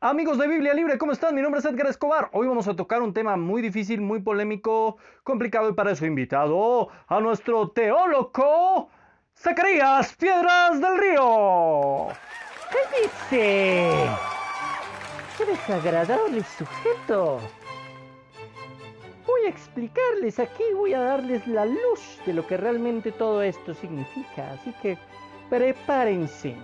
Amigos de Biblia Libre, ¿cómo están? Mi nombre es Edgar Escobar. Hoy vamos a tocar un tema muy difícil, muy polémico, complicado y para eso he invitado a nuestro teólogo, Zacarías Piedras del Río. ¿Qué dice? ¡Qué desagradable sujeto! Voy a explicarles aquí, voy a darles la luz de lo que realmente todo esto significa, así que prepárense.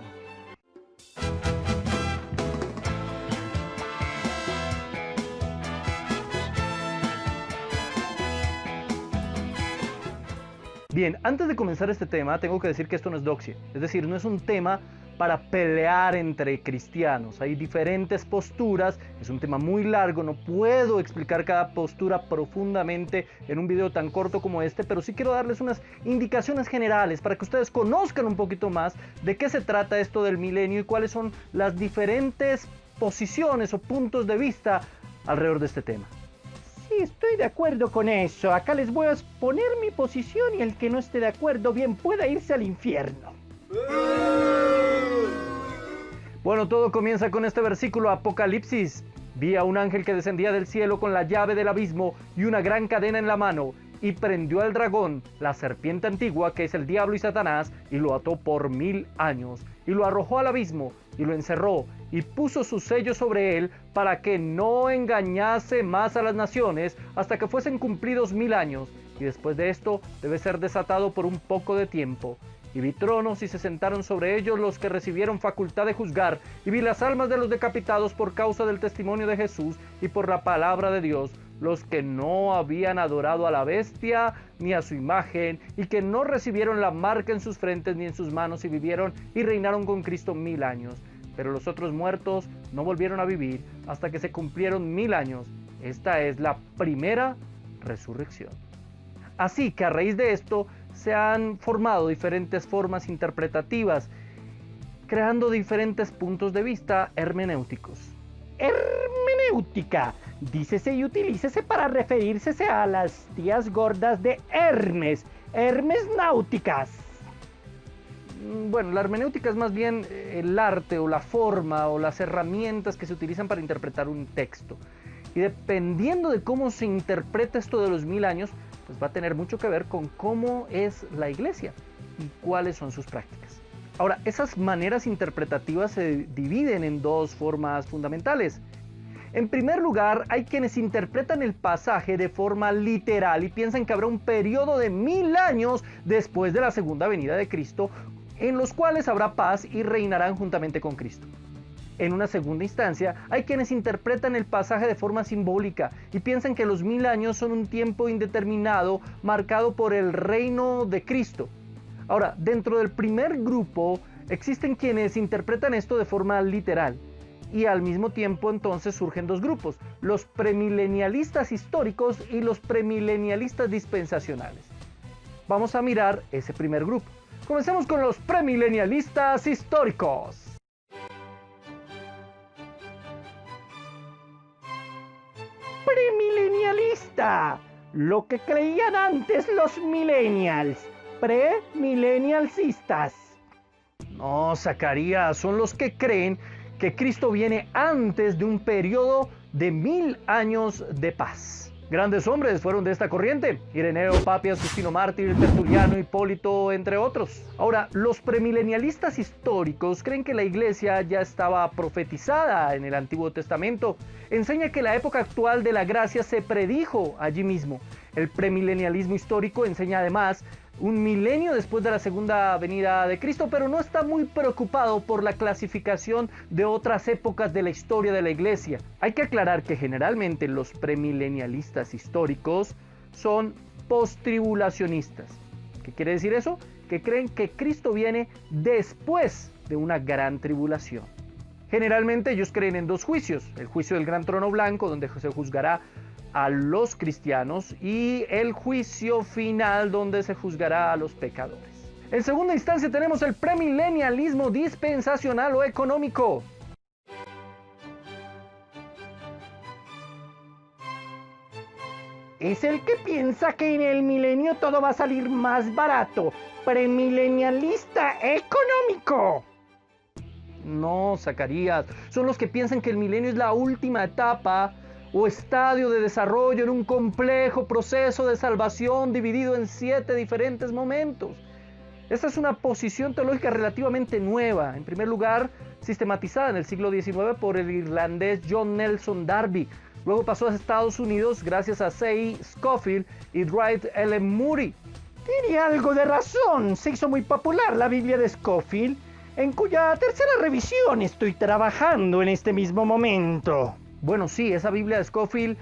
Bien, antes de comenzar este tema, tengo que decir que esto no es doxia, es decir, no es un tema para pelear entre cristianos. Hay diferentes posturas, es un tema muy largo, no puedo explicar cada postura profundamente en un video tan corto como este, pero sí quiero darles unas indicaciones generales para que ustedes conozcan un poquito más de qué se trata esto del milenio y cuáles son las diferentes posiciones o puntos de vista alrededor de este tema. Sí, estoy de acuerdo con eso. Acá les voy a exponer mi posición y el que no esté de acuerdo bien pueda irse al infierno. Bueno, todo comienza con este versículo, Apocalipsis. Vi a un ángel que descendía del cielo con la llave del abismo y una gran cadena en la mano, y prendió al dragón, la serpiente antigua, que es el diablo y Satanás, y lo ató por 1000 años, y lo arrojó al abismo, y lo encerró, y puso su sello sobre él, para que no engañase más a las naciones, hasta que fuesen cumplidos 1000 años, y después de esto debe ser desatado por un poco de tiempo. Y vi tronos y se sentaron sobre ellos los que recibieron facultad de juzgar, y vi las almas de los decapitados por causa del testimonio de Jesús y por la palabra de Dios, los que no habían adorado a la bestia ni a su imagen, y que no recibieron la marca en sus frentes ni en sus manos, y vivieron y reinaron con Cristo 1000 años. Pero los otros muertos no volvieron a vivir hasta que se cumplieron 1000 años. Esta es la primera resurrección. Así que a raíz de esto se han formado diferentes formas interpretativas, creando diferentes puntos de vista hermenéuticos. Hermenéutica, dícese y utilícese para referirse a las tías gordas de Hermes, Hermes náuticas. Bueno, la hermenéutica es más bien el arte o la forma o las herramientas que se utilizan para interpretar un texto. Y dependiendo de cómo se interpreta esto de los 1000 años, pues va a tener mucho que ver con cómo es la iglesia y cuáles son sus prácticas. Ahora, esas maneras interpretativas se dividen en dos formas fundamentales. En primer lugar, hay quienes interpretan el pasaje de forma literal y piensan que habrá un periodo de 1000 años después de la segunda venida de Cristo, en los cuales habrá paz y reinarán juntamente con Cristo. En una segunda instancia, hay quienes interpretan el pasaje de forma simbólica y piensan que los 1000 años son un tiempo indeterminado marcado por el reino de Cristo. Ahora, dentro del primer grupo existen quienes interpretan esto de forma literal y al mismo tiempo entonces surgen dos grupos, los premilenialistas históricos y los premilenialistas dispensacionales. Vamos a mirar ese primer grupo. Comencemos con los premilenialistas históricos. Premilenialista, lo que creían antes los millennials, premilenialsistas. No, Zacarías, son los que creen que Cristo viene antes de un periodo de 1000 años de paz. Grandes hombres fueron de esta corriente: Ireneo, Papias, Justino Mártir, Tertuliano, Hipólito, entre otros. Ahora, los premilenialistas históricos creen que la iglesia ya estaba profetizada en el Antiguo Testamento. Enseña que la época actual de la gracia se predijo allí mismo. El premilenialismo histórico enseña además un milenio después de la segunda venida de Cristo, pero no está muy preocupado por la clasificación de otras épocas de la historia de la iglesia. Hay que aclarar que generalmente los premilenialistas históricos son postribulacionistas. ¿Qué quiere decir eso? Que creen que Cristo viene después de una gran tribulación. Generalmente ellos creen en dos juicios: el juicio del gran trono blanco, donde se juzgará a los cristianos, y el juicio final, donde se juzgará a los pecadores. En segunda instancia tenemos el premilenialismo dispensacional o económico. Es el que piensa que en el milenio todo va a salir más barato. Premilenialista económico. No, Zacarías. Son los que piensan que el milenio es la última etapa o estadio de desarrollo en un complejo proceso de salvación dividido en 7 diferentes momentos. Esta es una posición teológica relativamente nueva, en primer lugar sistematizada en el siglo XIX por el irlandés John Nelson Darby. Luego pasó a Estados Unidos gracias a C.E. Scofield y Dwight L. Moody. Tiene algo de razón, se hizo muy popular la Biblia de Scofield, en cuya tercera revisión estoy trabajando en este mismo momento. Bueno, sí, esa Biblia de Scofield,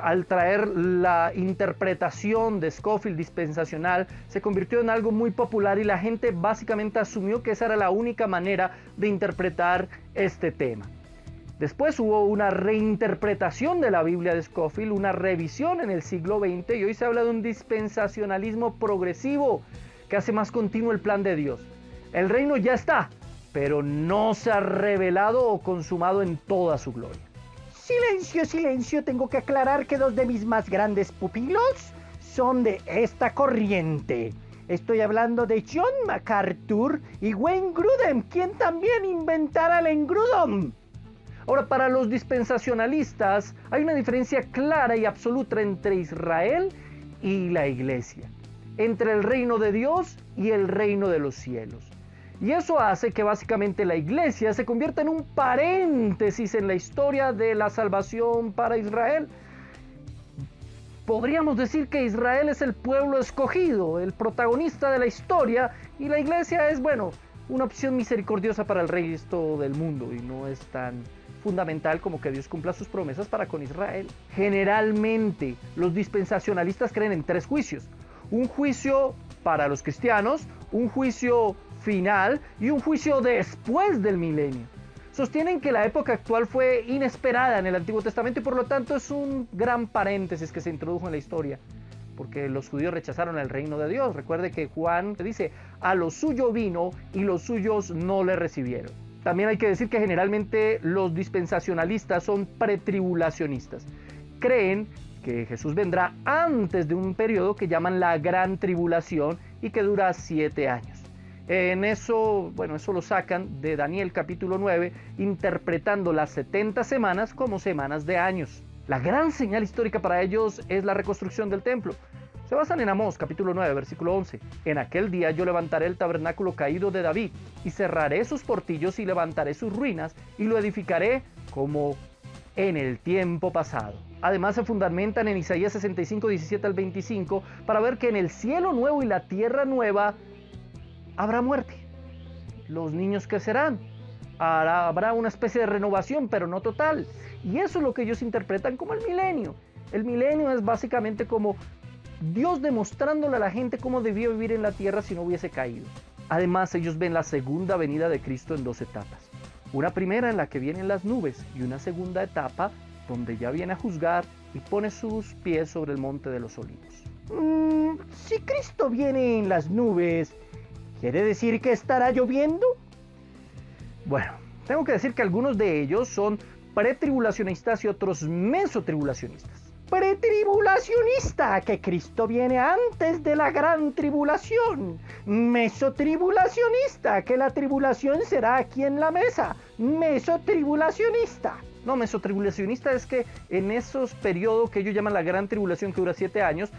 al traer la interpretación de Scofield dispensacional, se convirtió en algo muy popular y la gente básicamente asumió que esa era la única manera de interpretar este tema. Después hubo una reinterpretación de la Biblia de Scofield, una revisión en el siglo XX y hoy se habla de un dispensacionalismo progresivo que hace más continuo el plan de Dios. El reino ya está, pero no se ha revelado o consumado en toda su gloria. Silencio, silencio, tengo que aclarar que 2 de mis más grandes pupilos son de esta corriente. Estoy hablando de John MacArthur y Wayne Grudem, quien también inventara el engrudón. Ahora, para los dispensacionalistas hay una diferencia clara y absoluta entre Israel y la iglesia, entre el reino de Dios y el reino de los cielos. Y eso hace que básicamente la iglesia se convierta en un paréntesis en la historia de la salvación para Israel. Podríamos decir que Israel es el pueblo escogido, el protagonista de la historia, y la iglesia es, bueno, una opción misericordiosa para el resto del mundo y no es tan fundamental como que Dios cumpla sus promesas para con Israel. Generalmente los dispensacionalistas creen en 3 juicios: un juicio para los cristianos, un juicio final y un juicio después del milenio. Sostienen que la época actual fue inesperada en el Antiguo Testamento y por lo tanto es un gran paréntesis que se introdujo en la historia, porque los judíos rechazaron el reino de Dios. Recuerde que Juan dice: a lo suyo vino y los suyos no le recibieron. También hay que decir que generalmente los dispensacionalistas son pretribulacionistas. Creen que Jesús vendrá antes de un periodo que llaman la Gran Tribulación y que dura 7 años. En eso, bueno, eso lo sacan de Daniel capítulo 9, interpretando las 70 semanas como semanas de años. La gran señal histórica para ellos es la reconstrucción del templo. Se basan en Amós capítulo 9, versículo 11. En aquel día yo levantaré el tabernáculo caído de David, y cerraré sus portillos y levantaré sus ruinas, y lo edificaré como en el tiempo pasado. Además se fundamentan en Isaías 65, 17 al 25, para ver que en el cielo nuevo y la tierra nueva habrá muerte. Los niños crecerán. Habrá una especie de renovación, pero no total. Y eso es lo que ellos interpretan como el milenio. El milenio es básicamente como Dios demostrándole a la gente cómo debía vivir en la tierra si no hubiese caído. Además, ellos ven la segunda venida de Cristo en 2 etapas. Una primera en la que vienen las nubes y una segunda etapa donde ya viene a juzgar y pone sus pies sobre el monte de los olivos. Si Cristo viene en las nubes, ¿quiere decir que estará lloviendo? Bueno, tengo que decir que algunos de ellos son pretribulacionistas y otros mesotribulacionistas. Pretribulacionista, que Cristo viene antes de la gran tribulación. Mesotribulacionista, que la tribulación será aquí en la mesa. Mesotribulacionista. No, mesotribulacionista es que en esos periodos que ellos llaman la gran tribulación, que dura 7 años,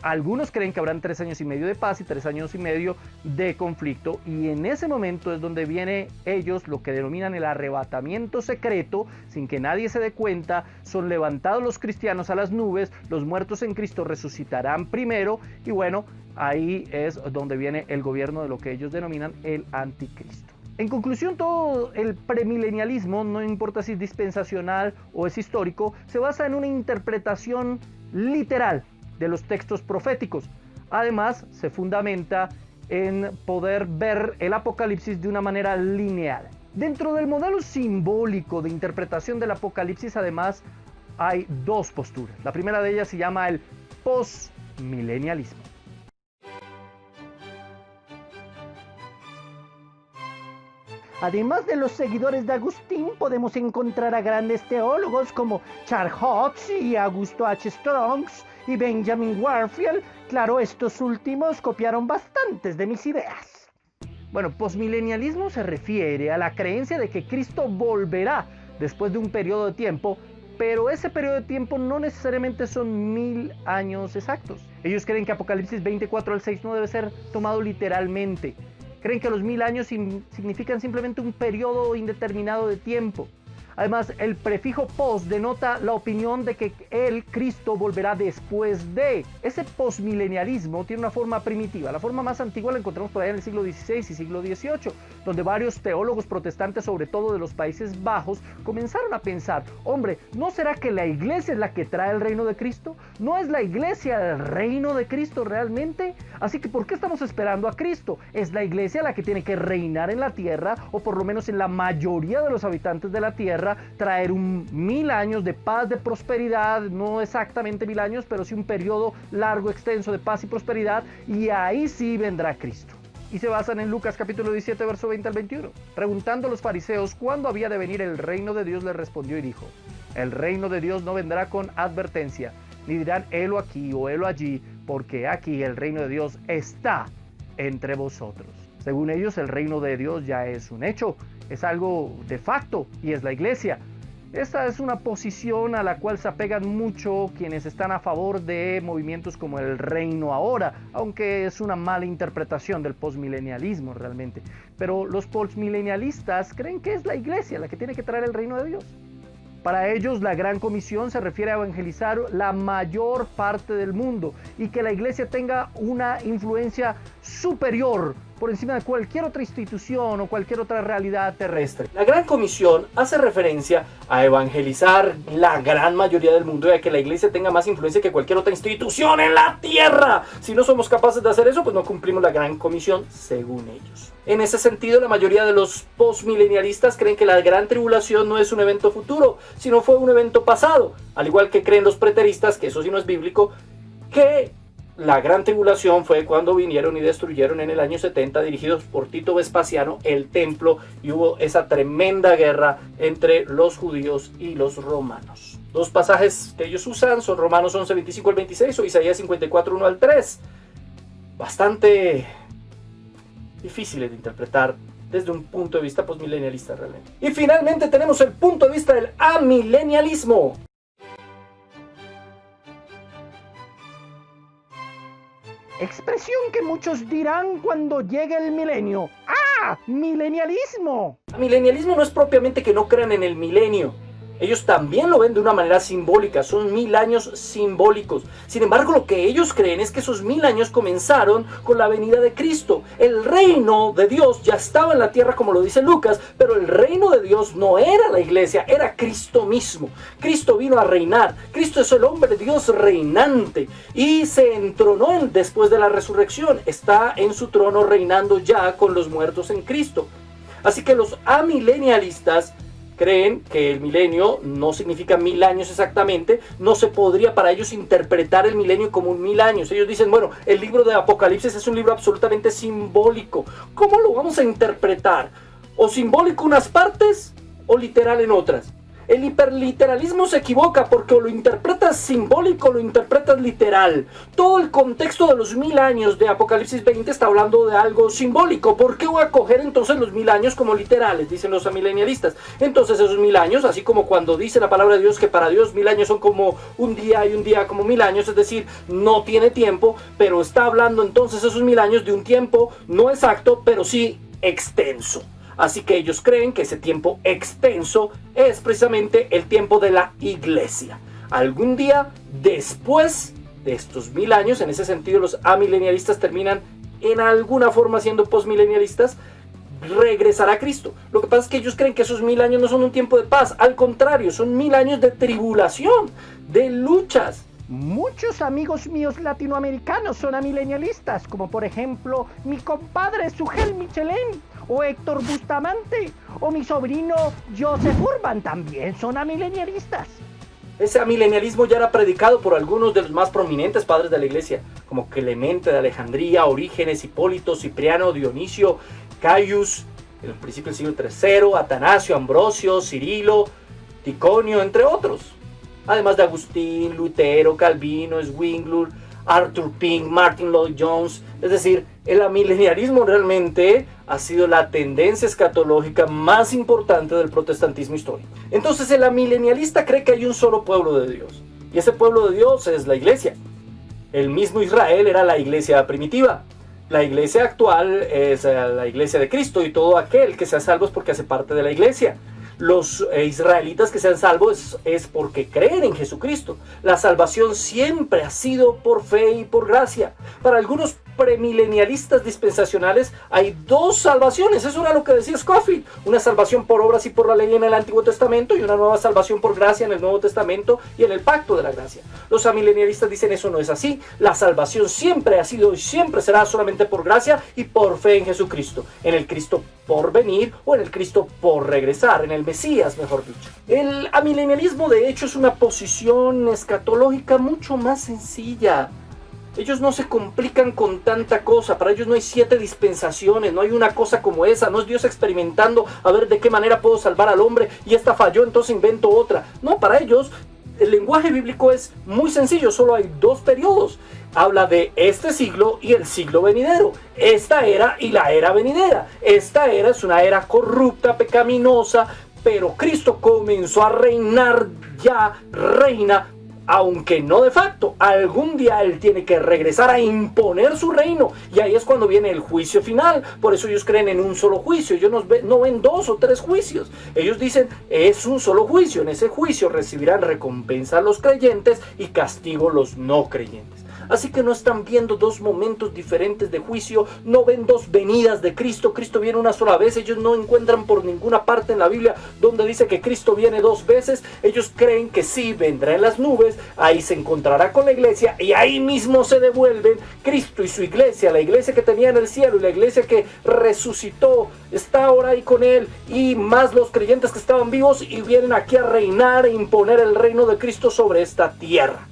algunos creen que habrán 3 años y medio de paz y 3 años y medio de conflicto, y en ese momento es donde viene ellos lo que denominan el arrebatamiento secreto, sin que nadie se dé cuenta. Son levantados los cristianos a las nubes, los muertos en Cristo resucitarán primero, y bueno, ahí es donde viene el gobierno de lo que ellos denominan el anticristo. En conclusión, todo el premilenialismo, no importa si es dispensacional o es histórico, se basa en una interpretación literal de los textos proféticos. Además, se fundamenta en poder ver el Apocalipsis de una manera lineal. Dentro del modelo simbólico de interpretación del Apocalipsis, además, hay 2 posturas. La primera de ellas se llama el postmilenialismo. Además de los seguidores de Agustín, podemos encontrar a grandes teólogos como Charles Hodge y Augusto H. Strongs y Benjamin Warfield. Claro, estos últimos copiaron bastantes de mis ideas. Bueno, posmilenialismo se refiere a la creencia de que Cristo volverá después de un periodo de tiempo, pero ese periodo de tiempo no necesariamente son 1000 años exactos. Ellos creen que Apocalipsis 24 al 6 no debe ser tomado literalmente. Creen que los 1000 años significan simplemente un periodo indeterminado de tiempo. Además, el prefijo pos denota la opinión de que el Cristo volverá después de. Ese posmilenialismo tiene una forma primitiva. La forma más antigua la encontramos por allá en el siglo XVI y siglo XVIII, donde varios teólogos protestantes, sobre todo de los Países Bajos, comenzaron a pensar, hombre, ¿no será que la iglesia es la que trae el reino de Cristo? ¿No es la iglesia el reino de Cristo realmente? Así que, ¿por qué estamos esperando a Cristo? Es la iglesia la que tiene que reinar en la tierra, o por lo menos en la mayoría de los habitantes de la tierra, traer 1000 años de paz, de prosperidad, no exactamente 1000 años, pero sí un periodo largo, extenso de paz y prosperidad, y ahí sí vendrá Cristo. Y se basan en Lucas capítulo 17, verso 20 al 21. Preguntando a los fariseos cuándo había de venir el reino de Dios, les respondió y dijo: el reino de Dios no vendrá con advertencia, ni dirán helo aquí o helo allí, porque aquí el reino de Dios está entre vosotros. Según ellos, el reino de Dios ya es un hecho, es algo de facto, y es la iglesia. Esta es una posición a la cual se apegan mucho quienes están a favor de movimientos como el reino ahora, aunque es una mala interpretación del posmilenialismo realmente. Pero los posmilenialistas creen que es la iglesia la que tiene que traer el reino de Dios. Para ellos, la Gran Comisión se refiere a evangelizar la mayor parte del mundo y que la iglesia tenga una influencia superior por encima de cualquier otra institución o cualquier otra realidad terrestre. La Gran Comisión hace referencia a evangelizar la gran mayoría del mundo y a que la iglesia tenga más influencia que cualquier otra institución en la tierra. Si no somos capaces de hacer eso, pues no cumplimos la Gran Comisión, según ellos. En ese sentido, la mayoría de los postmilenialistas creen que la gran tribulación no es un evento futuro, sino fue un evento pasado, al igual que creen los preteristas, que eso sí no es bíblico, que la gran tribulación fue cuando vinieron y destruyeron en el año 70, dirigidos por Tito Vespasiano, el templo, y hubo esa tremenda guerra entre los judíos y los romanos. Dos pasajes que ellos usan son Romanos 11, 25 al 26 o Isaías 54, 1 al 3. Bastante difíciles de interpretar desde un punto de vista postmilenialista realmente. Y finalmente tenemos el punto de vista del amilenialismo. Expresión que muchos dirán cuando llegue el milenio. ¡Ah! ¡Milenialismo! El milenialismo no es propiamente que no crean en el milenio. Ellos también lo ven de una manera simbólica, son 1000 años simbólicos. Sin embargo, lo que ellos creen es que esos 1000 años comenzaron con la venida de Cristo. El reino de Dios ya estaba en la tierra, como lo dice Lucas, pero el reino de Dios no era la iglesia, era Cristo mismo. Cristo vino a reinar. Cristo es el hombre de Dios reinante y se entronó después de la resurrección. Está en su trono reinando ya con los muertos en Cristo. Así que los amilenialistas creen que el milenio no significa 1000 años exactamente, no se podría para ellos interpretar el milenio como un 1000 años. Ellos dicen, bueno, el libro de Apocalipsis es un libro absolutamente simbólico. ¿Cómo lo vamos a interpretar? ¿O simbólico en unas partes o literal en otras? El hiperliteralismo se equivoca porque o lo interpretas simbólico o lo interpretas literal. Todo el contexto de los 1000 años de Apocalipsis 20 está hablando de algo simbólico. ¿Por qué voy a coger entonces los 1000 años como literales? Dicen los amilenialistas. Entonces esos 1000 años, así como cuando dice la palabra de Dios que para Dios 1000 años son como un día y un día como 1000 años, es decir, no tiene tiempo, pero está hablando entonces esos 1000 años de un tiempo no exacto, pero sí extenso. Así que ellos creen que ese tiempo extenso es precisamente el tiempo de la iglesia. Algún día después de estos 1000 años, en ese sentido los amilenialistas terminan en alguna forma siendo postmilenialistas, regresará Cristo. Lo que pasa es que ellos creen que esos 1000 años no son un tiempo de paz, al contrario, son 1000 años de tribulación, de luchas. Muchos amigos míos latinoamericanos son amilenialistas, como por ejemplo mi compadre Sugel Michelén, o Héctor Bustamante, o mi sobrino Joseph Urban, también son amilenialistas. Ese amilenialismo ya era predicado por algunos de los más prominentes padres de la iglesia, como Clemente de Alejandría, Orígenes, Hipólito, Cipriano, Dionisio, Caius, en el principio del siglo III, Atanasio, Ambrosio, Cirilo, Ticonio, entre otros. Además de Agustín, Lutero, Calvino, Zwinglio, Arthur Pink, Martin Lloyd Jones. Es decir, el amilenialismo realmente ha sido la tendencia escatológica más importante del protestantismo histórico. Entonces el amilenialista cree que hay un solo pueblo de Dios, y ese pueblo de Dios es la iglesia. El mismo Israel era la iglesia primitiva. La iglesia actual es la iglesia de Cristo, y todo aquel que sea salvo es porque hace parte de la iglesia. Los israelitas que sean salvos es porque creen en Jesucristo. La salvación siempre ha sido por fe y por gracia. Para algunos premilenialistas dispensacionales hay dos salvaciones. Eso era lo que decía Scofield: una salvación por obras y por la ley en el Antiguo Testamento, y una nueva salvación por gracia en el Nuevo Testamento y en el pacto de la gracia. Los amilenialistas dicen eso no es así. La salvación siempre ha sido y siempre será solamente por gracia y por fe en Jesucristo, en el Cristo por venir o en el Cristo por regresar, en el Mesías, mejor dicho. El amilenialismo de hecho es una posición escatológica mucho más sencilla. Ellos no se complican con tanta cosa. Para ellos no hay 7 dispensaciones, no hay una cosa como esa. No es Dios experimentando a ver de qué manera puedo salvar al hombre y esta falló, entonces invento otra. No, para ellos el lenguaje bíblico es muy sencillo. Solo hay 2 periodos. Habla de este siglo y el siglo venidero. Esta era y la era venidera. Esta era es una era corrupta, pecaminosa, pero Cristo comenzó a reinar, ya reina, aunque no de facto. Algún día Él tiene que regresar a imponer su reino, y ahí es cuando viene el juicio final. Por eso ellos creen en un solo juicio. Ellos no ven 2 o 3 juicios. Ellos dicen, es un solo juicio. En ese juicio recibirán recompensa los creyentes y castigo los no creyentes. Así que no están viendo 2 momentos diferentes de juicio, no ven 2 venidas de Cristo. Cristo viene una sola vez. Ellos no encuentran por ninguna parte en la Biblia donde dice que Cristo viene 2 veces. Ellos creen que sí, vendrá en las nubes, ahí se encontrará con la iglesia y ahí mismo se devuelven. Cristo y su iglesia, la iglesia que tenía en el cielo y la iglesia que resucitó, está ahora ahí con Él, y más los creyentes que estaban vivos, y vienen aquí a reinar e imponer el reino de Cristo sobre esta tierra.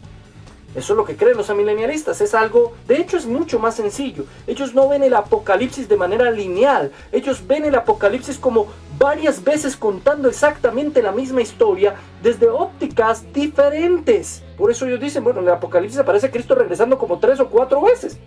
Eso es lo que creen los amilenialistas. Es algo, de hecho es mucho más sencillo. Ellos no ven el Apocalipsis de manera lineal. Ellos ven el Apocalipsis como varias veces contando exactamente la misma historia desde ópticas diferentes. Por eso ellos dicen, bueno, en el Apocalipsis aparece Cristo regresando como 3 o 4 veces.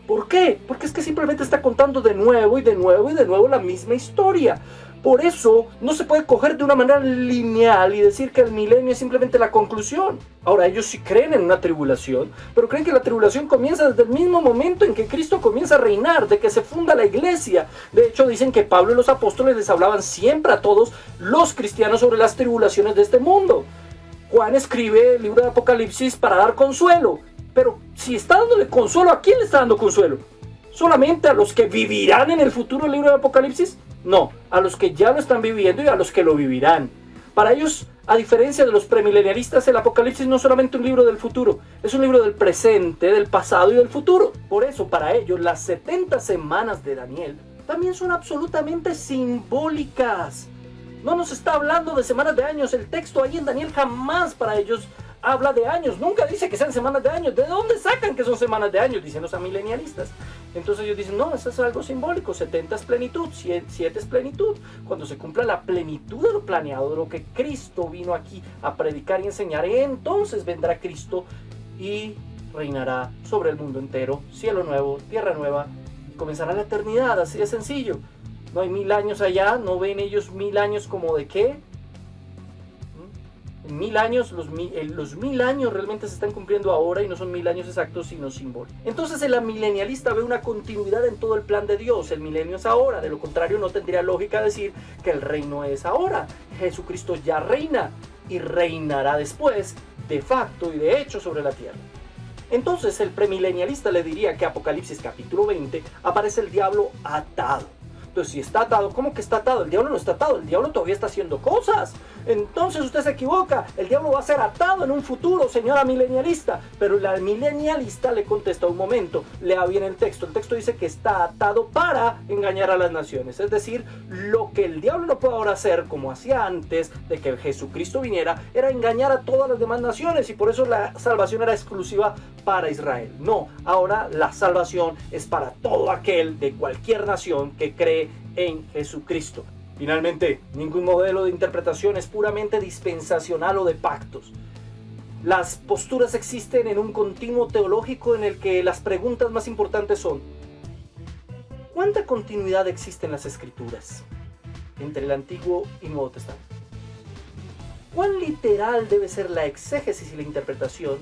¿Por qué? Porque es que simplemente está contando de nuevo y de nuevo y de nuevo la misma historia. Por eso no se puede coger de una manera lineal y decir que el milenio es simplemente la conclusión. Ahora, ellos sí creen en una tribulación, pero creen que la tribulación comienza desde el mismo momento en que Cristo comienza a reinar, de que se funda la iglesia. De hecho, dicen que Pablo y los apóstoles les hablaban siempre a todos los cristianos sobre las tribulaciones de este mundo. Juan escribe el libro de Apocalipsis para dar consuelo, pero si está dándole consuelo, ¿a quién le está dando consuelo? ¿Solamente a los que vivirán en el futuro el libro de Apocalipsis? No, a los que ya lo están viviendo y a los que lo vivirán. Para ellos, a diferencia de los premilenialistas, el Apocalipsis no es solamente un libro del futuro, es un libro del presente, del pasado y del futuro. Por eso, para ellos, las 70 semanas de Daniel también son absolutamente simbólicas. No nos está hablando de semanas de años. El texto ahí en Daniel jamás para ellos habla de años. Nunca dice que sean semanas de años. ¿De dónde sacan que son semanas de años? Dicen los amilenialistas. Entonces ellos dicen, no, eso es algo simbólico. 70 es plenitud, 7 es plenitud. Cuando se cumpla la plenitud de lo planeado, de lo que Cristo vino aquí a predicar y enseñar, entonces vendrá Cristo y reinará sobre el mundo entero. Cielo nuevo, tierra nueva. Comenzará la eternidad, así de sencillo. No hay 1000 años allá. ¿No ven ellos 1000 años como de qué? En 1000 años, los 1000 años realmente se están cumpliendo ahora, y no son 1000 años exactos, sino simbólicos. Entonces el amilenialista ve una continuidad en todo el plan de Dios. El milenio es ahora. De lo contrario, no tendría lógica decir que el reino es ahora. Jesucristo ya reina y reinará después, de facto y de hecho, sobre la tierra. Entonces el premilenialista le diría que Apocalipsis capítulo 20 aparece el diablo atado. Entonces, si está atado, ¿cómo que está atado? El diablo no está atado, el diablo todavía está haciendo cosas. Entonces usted se equivoca, el diablo va a ser atado en un futuro, señora milenialista. Pero la milenialista le contesta, un momento, lea bien el texto dice que está atado para engañar a las naciones. Es decir, lo que el diablo no puede ahora hacer, como hacía antes de que Jesucristo viniera, era engañar a todas las demás naciones, y por eso la salvación era exclusiva para Israel. No, ahora la salvación es para todo aquel de cualquier nación que cree en Jesucristo. Finalmente, ningún modelo de interpretación es puramente dispensacional o de pactos. Las posturas existen en un continuo teológico en el que las preguntas más importantes son: ¿cuánta continuidad existe en las Escrituras entre el Antiguo y Nuevo Testamento? ¿Cuán literal debe ser la exégesis y la interpretación?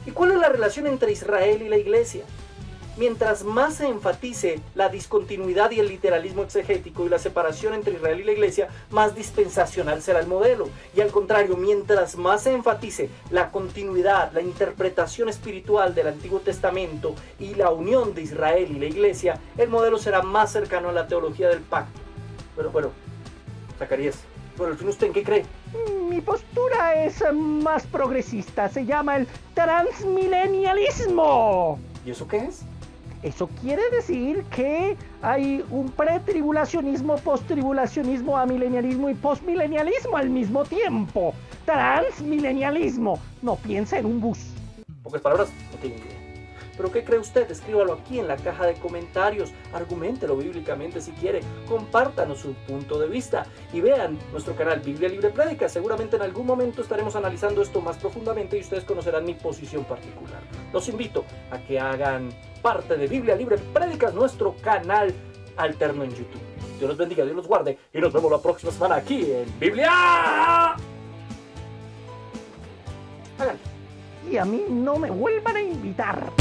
¿Y cuál es la relación entre Israel y la Iglesia? Mientras más se enfatice la discontinuidad y el literalismo exegético y la separación entre Israel y la Iglesia, más dispensacional será el modelo. Y al contrario, mientras más se enfatice la continuidad, la interpretación espiritual del Antiguo Testamento y la unión de Israel y la Iglesia, el modelo será más cercano a la teología del pacto. Bueno, Zacarías, pero al fin, ¿usted en qué cree? Mi postura es más progresista, se llama el transmilenialismo. ¿Y eso qué es? Eso quiere decir que hay un pretribulacionismo, posttribulacionismo, amilenialismo y postmilenialismo al mismo tiempo. Transmilenialismo. No piensa en un bus. Pocas palabras, no tiene idea. ¿Pero qué cree usted? Escríbalo aquí en la caja de comentarios. Arguméntelo bíblicamente si quiere. Compártanos su punto de vista. Y vean nuestro canal Biblia Libre Prédica. Seguramente en algún momento estaremos analizando esto más profundamente y ustedes conocerán mi posición particular. Los invito a que hagan parte de Biblia Libre Prédicas, nuestro canal alterno en YouTube. Dios los bendiga, Dios los guarde y nos vemos la próxima semana aquí en Biblia. Háganlo. Y a mí no me vuelvan a invitar.